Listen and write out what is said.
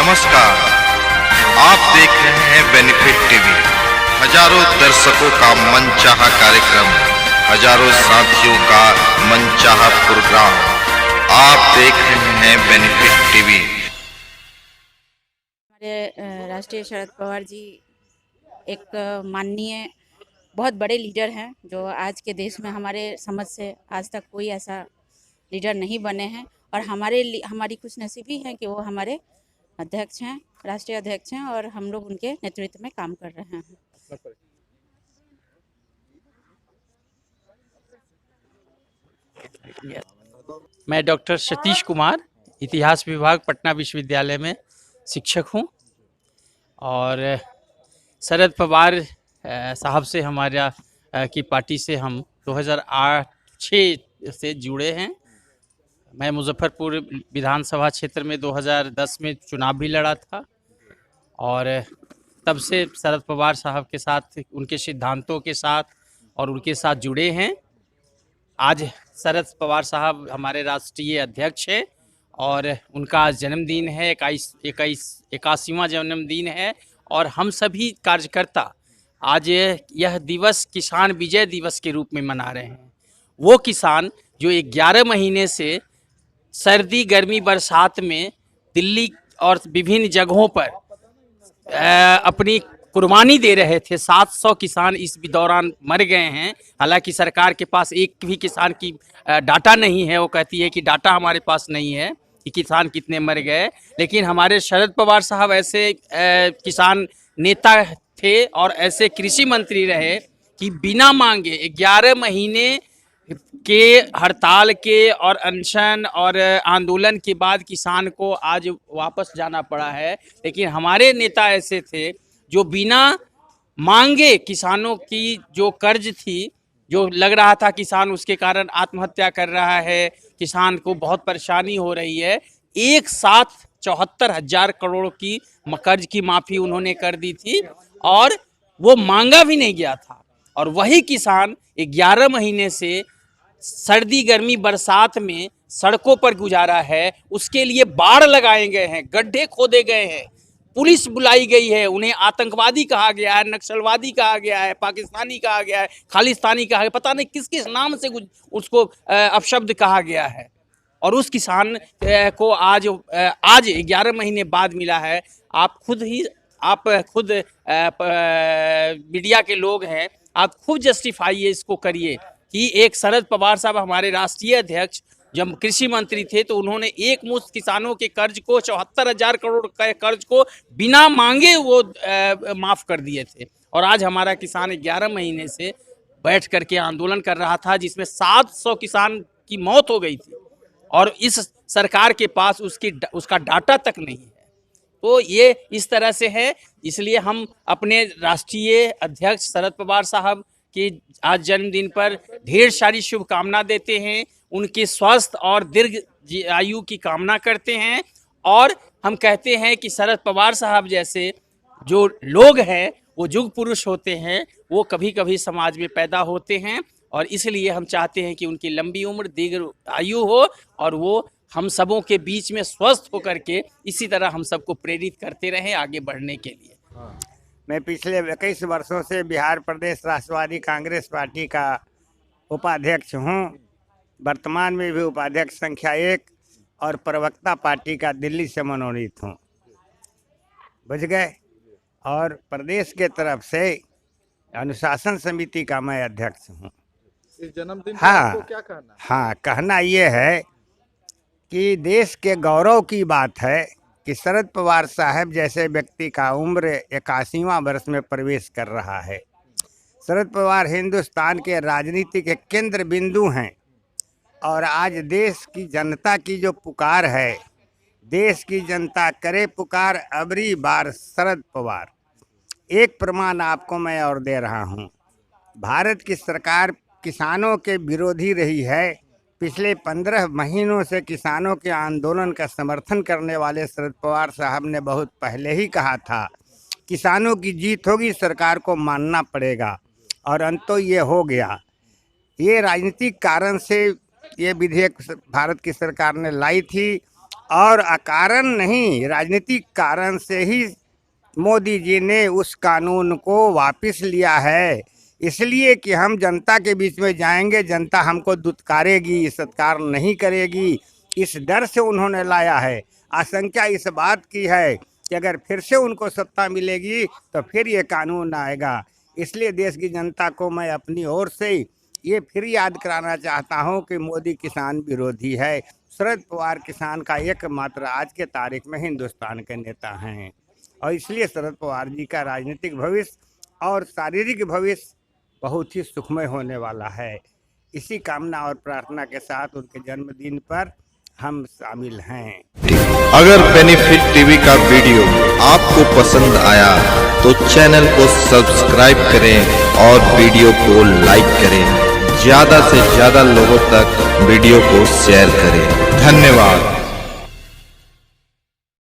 नमस्कार, आप देख रहे हैं बेनिफिट टीवी। हजारों दर्शकों का मनचाहा कार्यक्रम, हजारों साथियों का मनचाहा प्रोग्राम, आप देख रहे हैं बेनिफिट टीवी। हमारे राष्ट्रीय शरद पवार जी एक माननीय बहुत बड़े लीडर हैं जो आज के देश में हमारे समझ से आज तक कोई ऐसा लीडर नहीं बने हैं और हमारी खुशनसीबी है कि वो हमारे अध्यक्ष हैं, राष्ट्रीय अध्यक्ष हैं और हम लोग उनके नेतृत्व में काम कर रहे हैं। मैं डॉक्टर सतीश कुमार, इतिहास विभाग पटना विश्वविद्यालय में शिक्षक हूं और शरद पवार साहब से हमारा की पार्टी से हम 2008-06 से जुड़े हैं। मैं मुजफ्फरपुर विधानसभा क्षेत्र में 2010 में चुनाव भी लड़ा था और तब से शरद पवार साहब के साथ, उनके सिद्धांतों के साथ और उनके साथ जुड़े हैं। आज शरद पवार साहब हमारे राष्ट्रीय अध्यक्ष हैं और उनका आज जन्मदिन है, 81वां जन्मदिन है और हम सभी कार्यकर्ता आज यह दिवस किसान विजय दिवस के रूप में मना रहे हैं। वो किसान जो 11 महीने से सर्दी गर्मी बरसात में दिल्ली और विभिन्न जगहों पर अपनी कुर्बानी दे रहे थे, 700 किसान इस दौरान मर गए हैं। हालांकि सरकार के पास एक भी किसान की डाटा नहीं है, वो कहती है कि डाटा हमारे पास नहीं है कि किसान कितने मर गए, लेकिन हमारे शरद पवार साहब ऐसे किसान नेता थे और ऐसे कृषि मंत्री रहे कि बिना मांगे 11 महीने के हड़ताल के और अनशन और आंदोलन के बाद किसान को आज वापस जाना पड़ा है। लेकिन हमारे नेता ऐसे थे जो बिना मांगे किसानों की जो कर्ज थी, जो लग रहा था किसान उसके कारण आत्महत्या कर रहा है, किसान को बहुत परेशानी हो रही है, एक साथ 74,000 करोड़ की कर्ज की माफ़ी उन्होंने कर दी थी और वो मांगा भी नहीं गया था। और वही किसान 11 महीने से सर्दी गर्मी बरसात में सड़कों पर गुजारा है, उसके लिए बाड़ लगाए गए हैं, गड्ढे खोदे गए हैं, पुलिस बुलाई गई है, उन्हें आतंकवादी कहा गया है, नक्सलवादी कहा गया है, पाकिस्तानी कहा गया है, खालिस्तानी कहा गया, पता नहीं किस किस नाम से उसको अपशब्द कहा गया है। और उस किसान को आज 11 महीने बाद मिला है। आप खुद मीडिया के लोग हैं, आप खुद जस्टिफाइए, इसको करिए कि एक शरद पवार साहब हमारे राष्ट्रीय अध्यक्ष जब कृषि मंत्री थे तो उन्होंने एक मुश्त किसानों के कर्ज को, 74,000 करोड़ के कर्ज को बिना मांगे वो माफ़ कर दिए थे। और आज हमारा किसान 11 महीने से बैठ करके आंदोलन कर रहा था, जिसमें 700 किसान की मौत हो गई थी और इस सरकार के पास उसका डाटा तक नहीं है। तो ये इस तरह से है, इसलिए हम अपने राष्ट्रीय अध्यक्ष शरद पवार साहब की आज जन्मदिन पर ढेर सारी शुभकामना देते हैं, उनके स्वस्थ और दीर्घ आयु की कामना करते हैं और हम कहते हैं कि शरद पवार साहब जैसे जो लोग हैं वो युग पुरुष होते हैं, वो कभी कभी समाज में पैदा होते हैं और इसलिए हम चाहते हैं कि उनकी लंबी उम्र दीर्घ आयु हो और वो हम सबों के बीच में स्वस्थ होकर के इसी तरह हम सबको प्रेरित करते रहें आगे बढ़ने के लिए। मैं पिछले 21 वर्षों से बिहार प्रदेश राष्ट्रवादी कांग्रेस पार्टी का उपाध्यक्ष हूं। वर्तमान में भी उपाध्यक्ष संख्या 1 और प्रवक्ता पार्टी का दिल्ली से मनोनीत हूं। बुझ गए। और प्रदेश के तरफ से अनुशासन समिति का मैं अध्यक्ष हूं। इस जन्मदिन पर हाँ, आपको क्या कहना है? हाँ, कहना ये है कि देश के गौरव की बात है कि शरद पवार साहब जैसे व्यक्ति का उम्र 81वां वर्ष में प्रवेश कर रहा है। शरद पवार हिंदुस्तान के राजनीति के केंद्र बिंदु हैं और आज देश की जनता की जो पुकार है, देश की जनता करे पुकार अबरी बार शरद पवार। एक प्रमाण आपको मैं और दे रहा हूं, भारत की सरकार किसानों के विरोधी रही है। पिछले 15 महीनों से किसानों के आंदोलन का समर्थन करने वाले शरद पवार साहब ने बहुत पहले ही कहा था किसानों की जीत होगी, सरकार को मानना पड़ेगा और अंतो ये हो गया। ये राजनीतिक कारण से ये विधेयक भारत की सरकार ने लाई थी और अकारण नहीं, राजनीतिक कारण से ही मोदी जी ने उस कानून को वापस लिया है, इसलिए कि हम जनता के बीच में जाएंगे, जनता हमको दुत्कारेगी, सत्कार नहीं करेगी, इस डर से उन्होंने लाया है। आशंका इस बात की है कि अगर फिर से उनको सत्ता मिलेगी तो फिर ये कानून आएगा। इसलिए देश की जनता को मैं अपनी ओर से ये फिर याद कराना चाहता हूँ कि मोदी किसान विरोधी है। शरद पवार किसान का एकमात्र आज के तारीख में हिंदुस्तान के नेता हैं, और इसलिए शरद पवार जी का राजनीतिक भविष्य और शारीरिक भविष्य बहुत ही सुखमय होने वाला है। इसी कामना और प्रार्थना के साथ उनके जन्मदिन पर हम शामिल हैं। अगर बेनिफिट टीवी का वीडियो आपको पसंद आया तो चैनल को सब्सक्राइब करें और वीडियो को लाइक करें। ज्यादा से ज्यादा लोगों तक वीडियो को शेयर करें। धन्यवाद।